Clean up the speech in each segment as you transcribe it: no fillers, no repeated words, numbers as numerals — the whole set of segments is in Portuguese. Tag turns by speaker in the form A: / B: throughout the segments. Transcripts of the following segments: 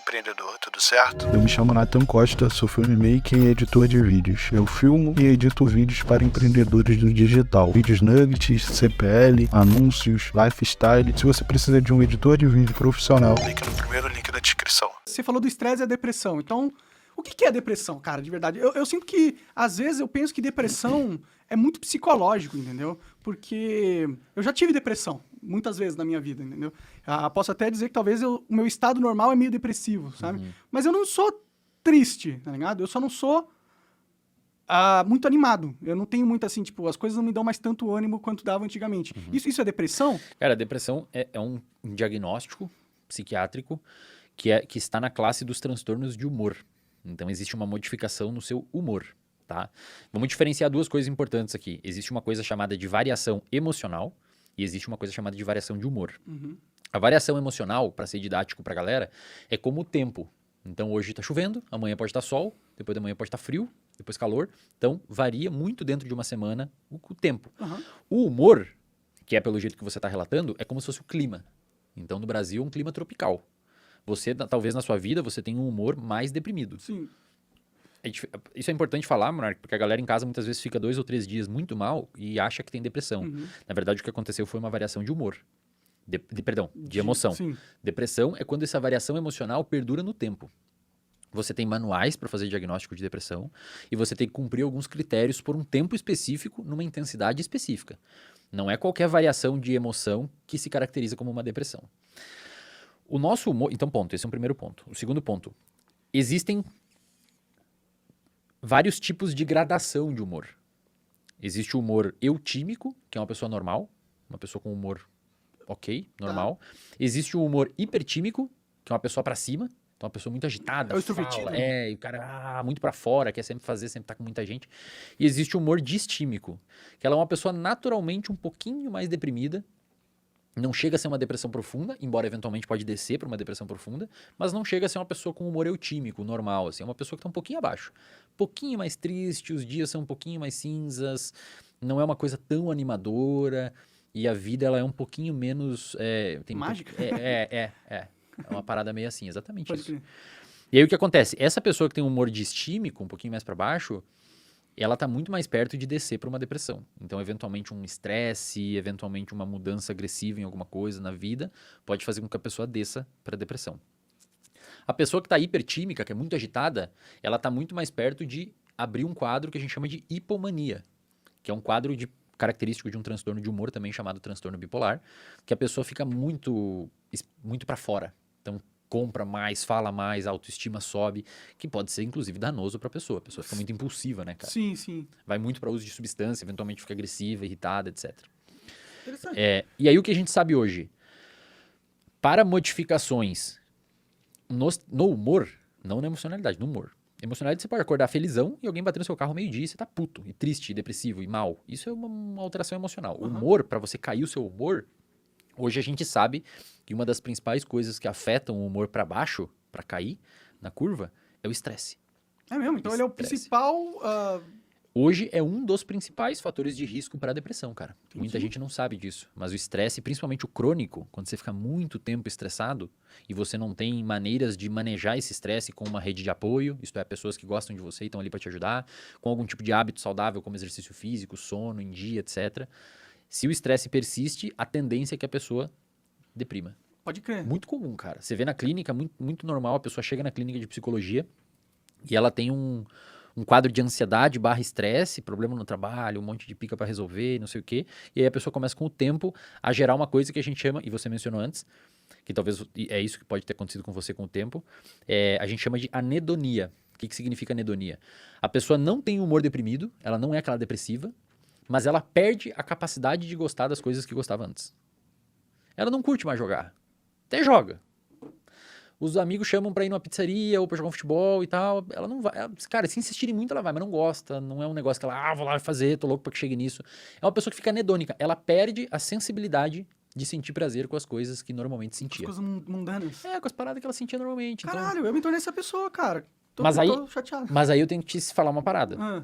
A: empreendedor, tudo certo?
B: Eu me chamo Nathan Costa, sou filmmaker e editor de vídeos. Eu filmo e edito vídeos para empreendedores do digital. Vídeos nuggets, CPL, anúncios, lifestyle. Se você precisa de um editor de vídeo profissional,
A: Clique no primeiro link da descrição.
C: Você falou do estresse e a depressão. Então, o que é depressão, cara, de verdade? Eu sinto que, às vezes, eu penso que depressão é muito psicológico, entendeu? Porque eu já tive depressão, muitas vezes na minha vida, entendeu? Posso até dizer que talvez o meu estado normal é meio depressivo, sabe? Mas eu não sou triste, tá ligado? Eu só não sou muito animado. Eu não tenho muito assim, tipo, as coisas não me dão mais tanto ânimo quanto dava antigamente. Isso é depressão?
D: Cara, a depressão é um diagnóstico psiquiátrico que está na classe dos transtornos de humor. Então, existe uma modificação no seu humor, tá? Vamos diferenciar duas coisas importantes aqui. Existe uma coisa chamada de variação emocional e existe uma coisa chamada de variação de humor. A variação emocional, para ser didático pra galera, é como o tempo. Então, hoje tá chovendo, amanhã pode estar sol, depois da manhã pode estar frio, depois calor. Então, varia muito dentro de uma semana o tempo. O humor, que é pelo jeito que você está relatando, é como se fosse o clima. Então, no Brasil, é um clima tropical. Você, talvez na sua vida, você tenha um humor mais deprimido.
C: Sim.
D: Isso é importante falar, Monark, porque a galera em casa muitas vezes fica 2 ou 3 dias muito mal e acha que tem depressão. Na verdade, o que aconteceu foi uma variação de humor. De emoção.
C: Sim.
D: Depressão é quando essa variação emocional perdura no tempo. Você tem manuais para fazer diagnóstico de depressão e você tem que cumprir alguns critérios por um tempo específico, numa intensidade específica. Não é qualquer variação de emoção que se caracteriza como uma depressão. O nosso humor... Então, ponto. Esse é o primeiro ponto. O segundo ponto. Existem vários tipos de gradação de humor. Existe o humor eutímico, que é uma pessoa normal, uma pessoa com humor ok, normal. Existe o humor hipertímico, que é uma pessoa pra cima, então uma pessoa muito agitada,
C: É o extrovertido.
D: e o cara muito pra fora, quer sempre fazer, sempre tá com muita gente. E existe o humor distímico, que ela é uma pessoa naturalmente um pouquinho mais deprimida, não chega a ser uma depressão profunda, embora eventualmente pode descer para uma depressão profunda, mas não chega a ser uma pessoa com humor eutímico, normal, assim, é uma pessoa que está um pouquinho abaixo. Um pouquinho mais triste, os dias são um pouquinho mais cinzas, não é uma coisa tão animadora, e a vida ela é um pouquinho menos...
C: Mágica?
D: É uma parada meio assim, exatamente
C: Pode
D: isso.
C: crer.
D: E aí o que acontece? Essa pessoa que tem um humor distímico, um pouquinho mais para baixo, ela está muito mais perto de descer para uma depressão. Então, eventualmente, um estresse, eventualmente uma mudança agressiva em alguma coisa na vida, pode fazer com que a pessoa desça para a depressão. A pessoa que está hipertímica, que é muito agitada, ela está muito mais perto de abrir um quadro que a gente chama de hipomania, que é um quadro característico de um transtorno de humor, também chamado transtorno bipolar, que a pessoa fica muito para fora. Então, compra mais, fala mais, a autoestima sobe, que pode ser, inclusive, danoso para a pessoa. A pessoa fica muito impulsiva, né, cara?
C: Sim, sim.
D: Vai muito para uso de substância, eventualmente fica agressiva, irritada, etc.
C: Interessante.
D: E aí o que a gente sabe hoje? Para modificações no humor, não na emocionalidade, no humor. Emocionalidade você pode acordar felizão e alguém bater no seu carro meio-dia e você tá puto, e triste, e depressivo, e mal. Isso é uma alteração emocional. O humor, para você cair o seu humor, hoje a gente sabe que uma das principais coisas que afetam o humor para baixo, para cair na curva, é o estresse.
C: É mesmo? Então ele é o
D: Estresse.
C: principal...
D: Hoje é um dos principais fatores de risco para a depressão, cara.
C: Entendi.
D: Muita gente não sabe disso. Mas o estresse, principalmente o crônico, quando você fica muito tempo estressado e você não tem maneiras de manejar esse estresse com uma rede de apoio, isto é, pessoas que gostam de você e estão ali para te ajudar, com algum tipo de hábito saudável, como exercício físico, sono em dia, etc. Se o estresse persiste, a tendência é que a pessoa deprima.
C: Pode crer.
D: Muito comum, cara. Você vê na clínica, muito normal, a pessoa chega na clínica de psicologia e ela tem um quadro de ansiedade / estresse, problema no trabalho, um monte de pica para resolver, não sei o quê. E aí a pessoa começa com o tempo a gerar uma coisa que a gente chama, e você mencionou antes, que talvez é isso que pode ter acontecido com você com o tempo, a gente chama de anedonia. O que significa anedonia? A pessoa não tem humor deprimido, ela não é aquela depressiva, mas ela perde a capacidade de gostar das coisas que gostava antes. Ela não curte mais jogar. Até joga. Os amigos chamam pra ir numa pizzaria ou pra jogar um futebol e tal. Ela não vai. Cara, se insistirem muito, ela vai, mas não gosta. Não é um negócio que ela, vou lá fazer, tô louco pra que chegue nisso. É uma pessoa que fica anedônica. Ela perde a sensibilidade de sentir prazer com as coisas que normalmente
C: As
D: sentia.
C: coisas mundanas.
D: Com as paradas que ela sentia normalmente. Então...
C: Caralho, eu me tornei essa pessoa, cara. Tô chateado.
D: Mas aí eu tenho que te falar uma parada.
C: Ah,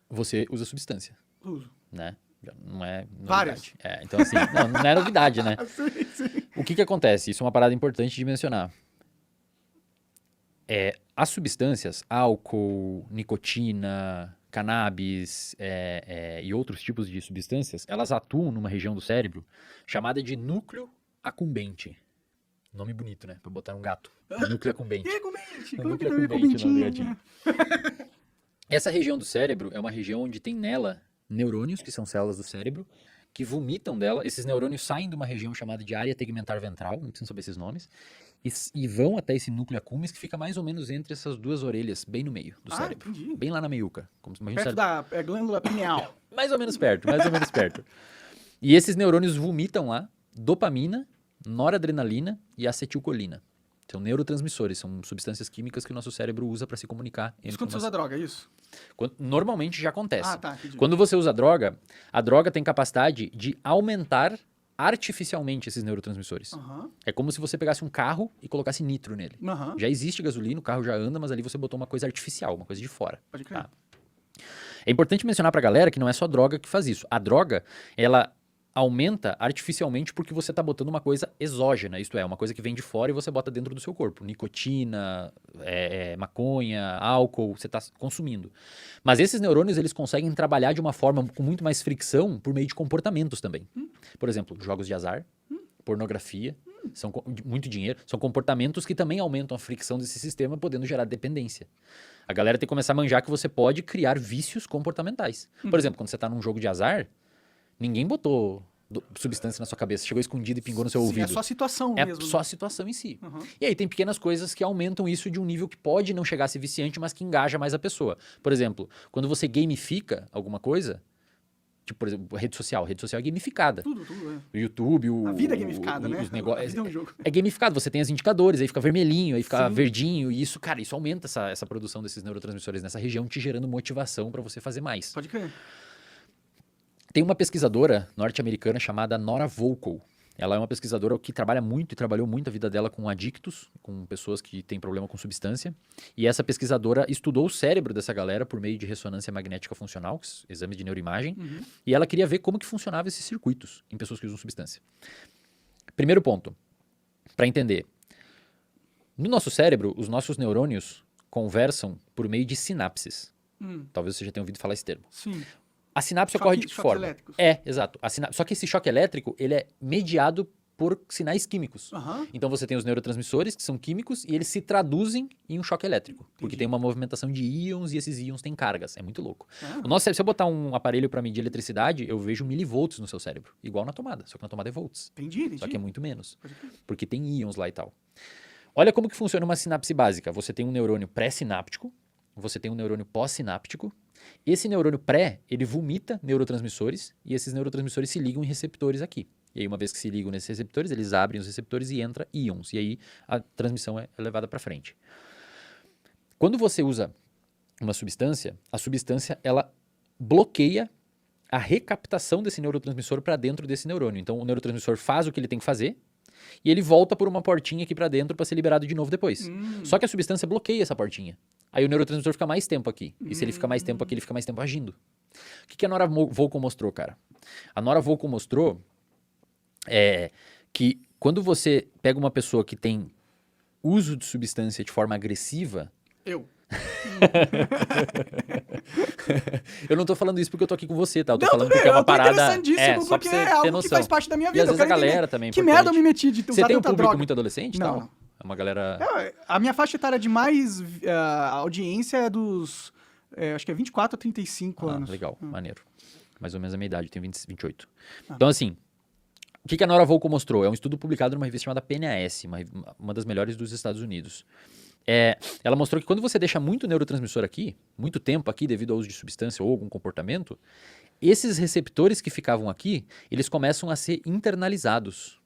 D: Você usa substância,
C: uso.
D: né? Já não é novidade.
C: Várias.
D: Então assim, não é novidade, né?
C: Sim, sim.
D: O que acontece? Isso é uma parada importante de mencionar. As substâncias, álcool, nicotina, cannabis e outros tipos de substâncias, elas atuam numa região do cérebro chamada de núcleo accumbente. Nome bonito, né? Pra botar um gato. Núcleo accumbente.
C: E aí, comente?
D: O
C: Como que
D: núcleo
C: tá
D: accumbente, o nome do
C: comentinho?
D: gatinho. Essa região do cérebro é uma região onde tem nela neurônios, que são células do cérebro, que vomitam dela. Esses neurônios saem de uma região chamada de área tegmentar ventral, não precisam saber esses nomes, e vão até esse núcleo accumbens que fica mais ou menos entre essas duas orelhas, bem no meio do cérebro.
C: Entendi.
D: Bem lá na meiuca. Como se imagina o
C: Perto
D: cérebro-
C: da glândula pineal.
D: Mais ou menos perto, mais ou menos perto. E esses neurônios vomitam lá dopamina, noradrenalina e acetilcolina. São neurotransmissores, são substâncias químicas que o nosso cérebro usa para se comunicar.
C: Isso quando você usa droga, é isso?
D: Normalmente já acontece.
C: Ah, tá, entendi.
D: Quando você usa droga, a droga tem capacidade de aumentar artificialmente esses neurotransmissores.
C: Aham,
D: É como se você pegasse um carro e colocasse nitro nele.
C: aham,
D: Já existe gasolina, o carro já anda, mas ali você botou uma coisa artificial, uma coisa de fora.
C: pode crer.
D: Tá. É importante mencionar pra galera que não é só droga que faz isso. A droga, ela aumenta artificialmente porque você tá botando uma coisa exógena, isto é, uma coisa que vem de fora e você bota dentro do seu corpo. Nicotina, maconha, álcool, você tá consumindo. Mas esses neurônios, eles conseguem trabalhar de uma forma com muito mais fricção por meio de comportamentos também. Por exemplo, jogos de azar, pornografia, muito dinheiro, são comportamentos que também aumentam a fricção desse sistema, podendo gerar dependência. A galera tem que começar a manjar que você pode criar vícios comportamentais. Por exemplo, quando você tá num jogo de azar, ninguém botou substância na sua cabeça, chegou escondido e pingou no seu
C: Sim,
D: ouvido.
C: é só a situação
D: É
C: mesmo.
D: só a situação em si.
C: Uhum.
D: E aí tem pequenas coisas que aumentam isso de um nível que pode não chegar a ser viciante, mas que engaja mais a pessoa. Por exemplo, quando você gamifica alguma coisa, tipo, por exemplo, rede social é gamificada.
C: Tudo, é.
D: O YouTube,
C: A vida é gamificada, né?
D: os negócios.
C: A vida é um jogo.
D: É gamificado, você tem os indicadores, aí fica vermelhinho, aí fica
C: Sim.
D: verdinho, e isso, cara, isso aumenta essa produção desses neurotransmissores nessa região, te gerando motivação para você fazer mais.
C: Pode crer.
D: Tem uma pesquisadora norte-americana chamada Nora Volkow. Ela é uma pesquisadora que trabalha muito e trabalhou muito a vida dela com adictos, com pessoas que têm problema com substância. E essa pesquisadora estudou o cérebro dessa galera por meio de ressonância magnética funcional, exame de neuroimagem, e ela queria ver como que funcionavam esses circuitos em pessoas que usam substância. Primeiro ponto, para entender. No nosso cérebro, os nossos neurônios conversam por meio de sinapses. Talvez você já tenha ouvido falar esse termo.
C: Sim.
D: A sinapse
C: Choque-
D: ocorre de que
C: choques
D: forma?
C: elétricos.
D: Exato. Só que esse choque elétrico, ele é mediado por sinais químicos.
C: Aham.
D: Então você tem os neurotransmissores, que são químicos, e eles se traduzem em um choque elétrico. Porque
C: Entendi.
D: tem uma movimentação de íons e esses íons têm cargas. É muito louco.
C: Ah.
D: O nosso cérebro, se eu botar um aparelho para medir eletricidade, eu vejo milivolts no seu cérebro. Igual na tomada, só que na tomada é volts.
C: Entendi.
D: Só que é muito menos.
C: Pode crer.
D: Porque tem íons lá e tal. Olha como que funciona uma sinapse básica. Você tem um neurônio pré-sináptico, você tem um neurônio pós-sináptico. Esse neurônio pré, ele vomita neurotransmissores e esses neurotransmissores se ligam em receptores aqui. E aí, uma vez que se ligam nesses receptores, eles abrem os receptores e entra íons. E aí, a transmissão é levada para frente. Quando você usa uma substância, a substância, ela bloqueia a recaptação desse neurotransmissor para dentro desse neurônio. Então, o neurotransmissor faz o que ele tem que fazer e ele volta por uma portinha aqui para dentro para ser liberado de novo depois. Só que a substância bloqueia essa portinha. Aí o neurotransmissor fica mais tempo aqui. E se ele fica mais tempo aqui, ele fica mais tempo agindo. O que a Nora Volkow mostrou, cara? A Nora Volkow mostrou que quando você pega uma pessoa que tem uso de substância de forma agressiva...
C: Eu.
D: Eu não tô falando isso porque eu tô aqui com você, tá? Eu tô
C: Não,
D: falando
C: tudo bem,
D: porque é uma
C: eu tô
D: parada...
C: interessadíssimo
D: só
C: porque
D: pra você
C: é
D: ter
C: algo que
D: noção.
C: faz parte da minha
D: E
C: vida.
D: às
C: eu
D: vezes a
C: quero entender
D: galera também é
C: que merda eu
D: importante.
C: me meti de
D: Você
C: usar
D: tem um
C: tanta
D: público
C: droga.
D: muito adolescente e
C: Não,
D: tal?
C: não.
D: É uma galera...
C: A minha faixa etária de mais audiência é dos... acho que é 24 a 35 anos.
D: Legal, maneiro. Mais ou menos a minha idade, eu tenho 28. Então, assim, o que a Nora Volkow mostrou? É um estudo publicado numa revista chamada PNAS, uma das melhores dos Estados Unidos. Ela mostrou que quando você deixa muito neurotransmissor aqui, muito tempo aqui devido ao uso de substância ou algum comportamento, esses receptores que ficavam aqui, eles começam a ser internalizados.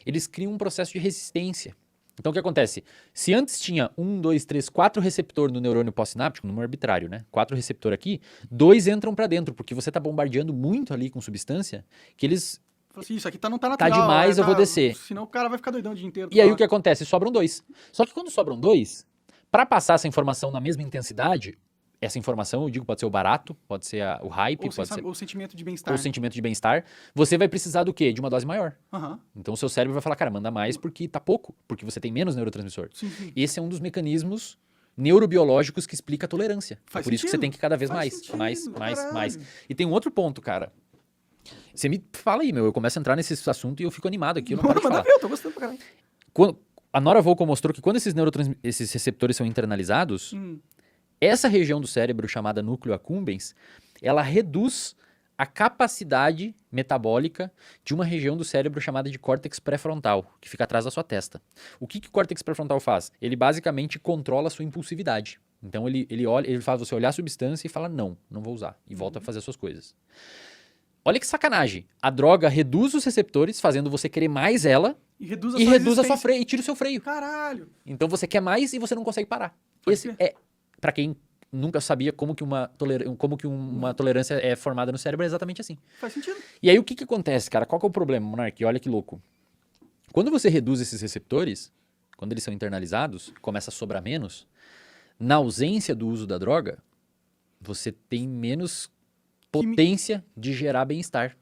D: Eles criam um processo de resistência. Então, o que acontece? Se antes tinha 1, 2, 3, 4 receptores no neurônio pós-sináptico, número arbitrário, né? 4 receptores aqui, 2 entram para dentro, porque você está bombardeando muito ali com substância, que eles...
C: Falei assim, isso aqui não tá natural.
D: demais, eu vou descer.
C: Senão o cara vai ficar doidão o dia inteiro.
D: E aí o que acontece? Sobram 2. Só que quando sobram 2, para passar essa informação na mesma intensidade, essa informação, eu digo, pode ser o barato, pode ser o hype, pode ser
C: O sentimento de bem-estar.
D: o sentimento de bem-estar, você vai precisar do quê? De uma dose maior.
C: Aham.
D: Então o seu cérebro vai falar, cara, manda mais porque tá pouco, porque você tem menos neurotransmissor.
C: Sim, sim.
D: Esse é um dos mecanismos neurobiológicos que explica a tolerância.
C: Faz
D: É por isso que você
C: sentido.
D: tem que cada vez
C: Faz
D: mais,
C: sentido,
D: mais.
C: caralho.
D: E tem um outro ponto, cara. Você me fala aí, meu, eu começo a entrar nesse assunto e eu fico animado aqui, eu não paro de
C: Manda
D: falar.
C: ver, eu tô gostando pra caralho.
D: A Nora Volkow mostrou que quando esses receptores são internalizados, essa região do cérebro chamada núcleo accumbens, ela reduz a capacidade metabólica de uma região do cérebro chamada de córtex pré-frontal, que fica atrás da sua testa. O que o córtex pré-frontal faz? Ele basicamente controla a sua impulsividade. Então ele olha, ele faz você olhar a substância e fala, não vou usar, e volta a fazer as suas coisas. Olha que sacanagem. A droga reduz os receptores, fazendo você querer mais ela,
C: E reduz a
D: e
C: sua
D: reduz a sua
C: resistência.
D: freio, e tira o seu freio.
C: Caralho.
D: Então você quer mais e você não consegue parar.
C: Pode
D: Esse
C: ser.
D: é, pra quem nunca sabia como que uma tolerância é formada no cérebro, é exatamente assim.
C: Faz sentido.
D: E aí o que acontece, cara? Qual que é o problema, Monark? Olha que louco. Quando você reduz esses receptores, quando eles são internalizados, começa a sobrar menos, na ausência do uso da droga, você tem menos potência de gerar bem-estar.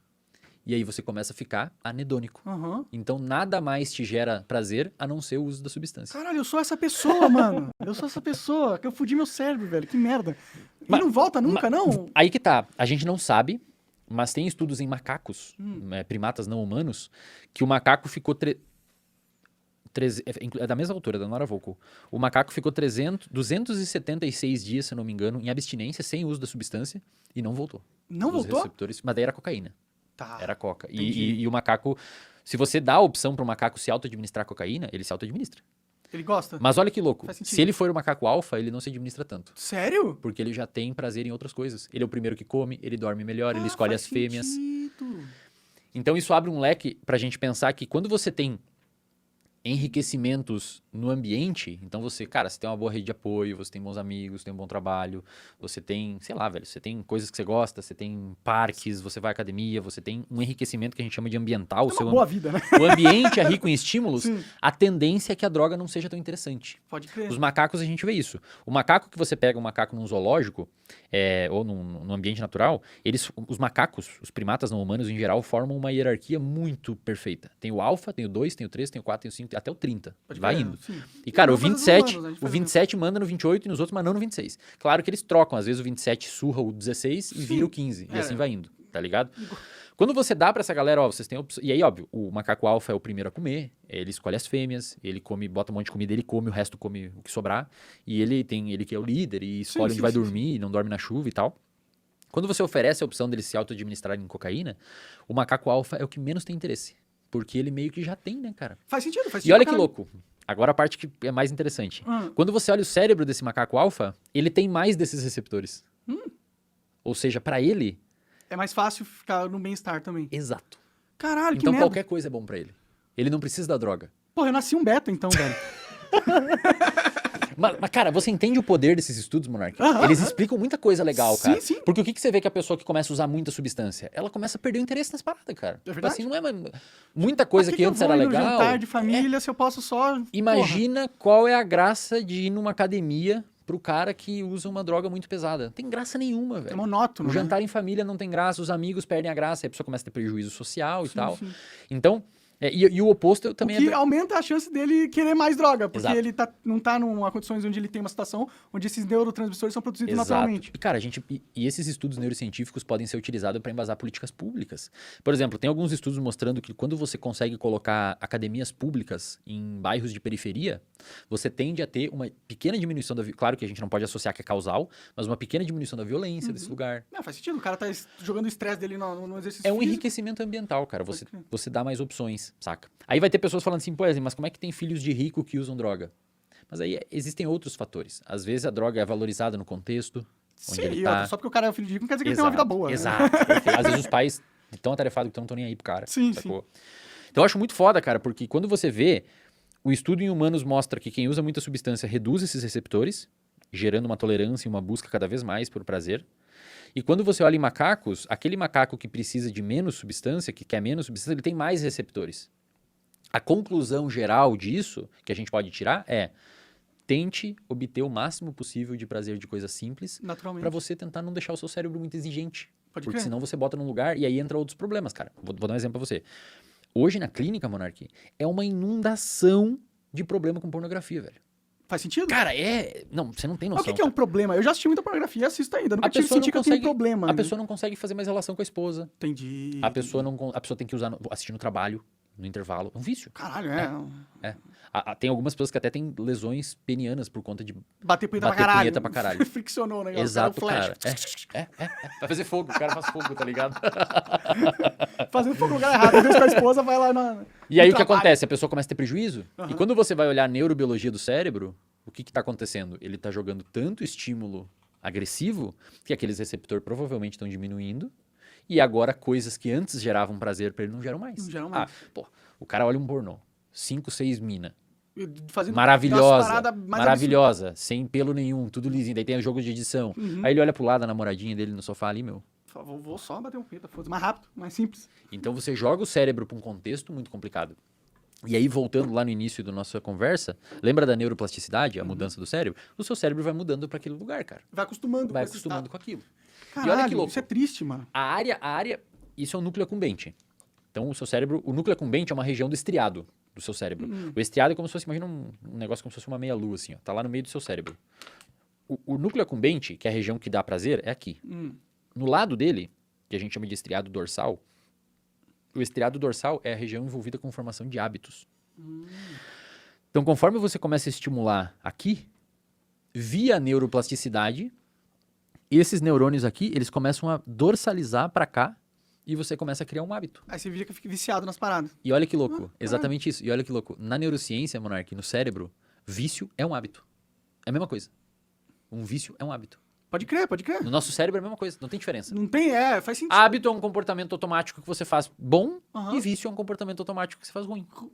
D: E aí você começa a ficar anedônico.
C: Aham.
D: Então nada mais te gera prazer a não ser o uso da substância.
C: Caralho, eu sou essa pessoa, mano. Eu sou essa pessoa. Que eu fudi meu cérebro, velho. Que merda. E
D: Mas-
C: não volta nunca, não?
D: Aí que tá, a gente não sabe, mas tem estudos em macacos, primatas não humanos, que o macaco ficou... É da mesma altura, da Nora Volkow. O macaco ficou 276 dias, se eu não me engano, em abstinência, sem uso da substância, e não voltou.
C: Não
D: Os
C: voltou?
D: receptores, mas daí era cocaína.
C: Tá.
D: Era coca.
C: entendi.
D: E o macaco, se você dá a opção para o macaco se auto-administrar cocaína, ele se auto-administra.
C: Ele gosta?
D: Mas olha que louco,
C: Faz sentido.
D: se ele for o macaco alfa, ele não se administra tanto.
C: Sério?
D: Porque ele já tem prazer em outras coisas. Ele é o primeiro que come, ele dorme melhor, ele escolhe
C: faz
D: as fêmeas.
C: sentido.
D: Então isso abre um leque pra gente pensar que quando você tem enriquecimentos no ambiente, então você tem uma boa rede de apoio, você tem bons amigos, tem um bom trabalho, você tem, sei lá, velho, você tem coisas que você gosta, você tem parques, você vai à academia, você tem um enriquecimento que a gente chama de ambiental.
C: É uma boa vida, né?
D: O ambiente é rico em estímulos,
C: Sim.
D: a tendência é que a droga não seja tão interessante.
C: Pode crer.
D: Os macacos a gente vê isso. O macaco que você pega um macaco num zoológico ou num ambiente natural, os macacos, os primatas não humanos em geral, formam uma hierarquia muito perfeita. Tem o alfa, tem o 2, tem o 3, tem o 4, tem o 5, até o 30.
C: Pode
D: Vai
C: crer,
D: indo.
C: sim.
D: E cara,
C: Não,
D: o
C: mas os
D: 27,
C: humanos, a gente
D: o
C: faz
D: 27 manda no 28 e nos outros, mas não no 26. Claro que eles trocam, às vezes o 27 surra o 16 e
C: Sim.
D: vira o 15. E
C: É.
D: assim vai indo, tá ligado? Quando você dá pra essa galera, ó, vocês têm opção. E aí, óbvio, o macaco alfa é o primeiro a comer, ele escolhe as fêmeas, ele come, bota um monte de comida, ele come, o resto come o que sobrar. E ele que é o líder e escolhe onde
C: sim,
D: vai
C: sim,
D: dormir, não dorme na chuva e tal. Quando você oferece a opção deles se auto-administrarem cocaína, o macaco alfa é o que menos tem interesse. Porque ele meio que já tem, né, cara?
C: Faz sentido, faz sentido.
D: E olha que
C: pra caralho.
D: louco. Agora a parte que é mais interessante.
C: Hum.
D: Quando você olha o cérebro desse macaco alfa, ele tem mais desses receptores. Ou seja, pra ele,
C: É mais fácil ficar no bem-estar também.
D: exato.
C: Caralho, que
D: Então
C: merda.
D: qualquer coisa é bom pra ele. Ele não precisa da droga.
C: Porra, eu nasci um beta então, velho.
D: Mas, cara, você entende o poder desses estudos, Monark?
C: Aham,
D: Eles
C: aham.
D: explicam muita coisa legal,
C: Sim,
D: cara.
C: sim.
D: Porque o que você vê que a pessoa que começa a usar muita substância? Ela começa a perder o interesse nas paradas, cara.
C: É verdade.
D: Assim, não é muita coisa
C: Pra
D: que antes era
C: eu vou ir no
D: legal.
C: jantar de família se eu posso só...
D: Imagina qual é a graça de ir numa academia pro cara que usa uma droga muito pesada. Não tem graça nenhuma,
C: Porra, é
D: velho.
C: monótono,
D: O
C: né?
D: jantar em família não tem graça, os amigos perdem a graça, aí a pessoa começa a ter prejuízo social e
C: Sim,
D: tal.
C: sim.
D: Então, e o oposto
C: O
D: também
C: que
D: é...
C: aumenta a chance dele querer mais droga, porque
D: Exato.
C: ele não tá numa condições onde ele tem uma situação onde esses neurotransmissores são produzidos naturalmente.
D: E, cara, e esses estudos neurocientíficos podem ser utilizados para embasar políticas públicas. Por exemplo, tem alguns estudos mostrando que quando você consegue colocar academias públicas em bairros de periferia, você tende a ter uma pequena diminuição da... Claro que a gente não pode associar que é causal, mas uma pequena diminuição da violência desse lugar.
C: Não, faz sentido. O cara tá jogando o estresse dele no exercício
D: É um
C: físico.
D: enriquecimento ambiental, cara.
C: Pode crer.
D: Você dá mais opções, saca? Aí vai ter pessoas falando assim, pô, mas como é que tem filhos de rico que usam droga? Mas aí existem outros fatores. Às vezes a droga é valorizada no contexto onde
C: Sim,
D: ele
C: e
D: tá.
C: outra, só porque o cara é filho de rico não quer dizer que ele tem uma vida boa. né?
D: Exato. Perfeito. Às vezes os pais estão atarefados que não estão nem aí pro cara.
C: Sim,
D: sacou? Então eu acho muito foda, cara, porque quando você vê, o estudo em humanos mostra que quem usa muita substância reduz esses receptores, gerando uma tolerância e uma busca cada vez mais por prazer. E quando você olha em macacos, aquele macaco que precisa de menos substância, que quer menos substância, ele tem mais receptores. A conclusão geral disso, que a gente pode tirar, é Tente obter o máximo possível de prazer de coisas simples
C: Naturalmente.
D: pra você tentar não deixar o seu cérebro muito exigente.
C: Pode
D: Porque
C: crer.
D: senão você bota num lugar e aí entra outros problemas, cara. Vou dar um exemplo pra você. Hoje na clínica, Monark, é uma inundação de problema com pornografia, velho.
C: Faz sentido?
D: Cara, Não, você não tem
C: Mas
D: noção.
C: o que é um problema? Eu já assisti muita pornografia e assisto ainda. Nunca
D: A
C: tive
D: pessoa não
C: sentido que eu tenho
D: consegue-
C: problema.
D: A
C: né?
D: pessoa não consegue fazer mais relação com a esposa.
C: Entendi.
D: A pessoa tem que usar assistir no trabalho, no intervalo. É um vício.
C: Caralho,
D: É. Tem algumas pessoas que até têm lesões penianas por conta de
C: Bater punheta
D: Bater
C: pra caralho.
D: punheta pra caralho.
C: Friccionou o negócio.
D: Exato,
C: era um
D: cara.
C: flash.
D: Vai fazer fogo, o cara faz fogo, tá ligado?
C: Fazendo fogo no lugar errado. Às vezes com a esposa vai lá na...
D: E aí
C: no
D: o que
C: trabalho.
D: acontece? A pessoa começa a ter prejuízo. E
C: Aham.
D: quando você vai olhar a neurobiologia do cérebro, o que tá acontecendo? Ele tá jogando tanto estímulo agressivo que aqueles receptores provavelmente estão diminuindo. E agora coisas que antes geravam prazer pra ele não geram mais.
C: Não geram mais.
D: Pô, o cara olha um pornô. 5, 6 mina.
C: Fazendo umas
D: Maravilhosa.
C: paradas mais
D: Maravilhosa. Sem pelo nenhum. Tudo lisinho. Daí tem o jogo de edição.
C: Uhum.
D: Aí ele olha pro lado, a namoradinha dele no sofá ali, meu.
C: absurdas. Vou só bater um punheta, foda-se. Mais rápido, mais simples.
D: Então você joga o cérebro pra um contexto muito complicado. E aí, voltando lá no início da nossa conversa, lembra da neuroplasticidade, a mudança do cérebro? O seu cérebro vai mudando pra aquele lugar, cara.
C: Vai acostumando
D: Vai
C: com esse
D: acostumando
C: estado.
D: com aquilo.
C: Caralho,
D: E olha que louco.
C: isso é triste, mano.
D: A área, isso é um núcleo accumbente. Então, o seu cérebro, o núcleo accumbente é uma região do estriado do seu cérebro. O estriado é como se fosse, imagina um negócio como se fosse uma meia-lua, assim, ó. Tá lá no meio do seu cérebro. O núcleo accumbente, que é a região que dá prazer, é aqui. No lado dele, que a gente chama de estriado dorsal, o estriado dorsal é a região envolvida com formação de hábitos. Então, conforme você começa a estimular aqui, via neuroplasticidade, esses neurônios aqui, eles começam a dorsalizar para cá e você começa a criar um hábito.
C: Aí você fica viciado nas paradas.
D: E olha que louco, exatamente isso. E olha que louco, na neurociência, Monark, no cérebro, vício é um hábito. É a mesma coisa. Um vício é um hábito.
C: Pode crer, pode crer.
D: No nosso cérebro é a mesma coisa, não tem diferença.
C: Não tem, faz sentido.
D: Hábito é um comportamento automático que você faz bom
C: Aham.
D: e vício é um comportamento automático que você faz ruim.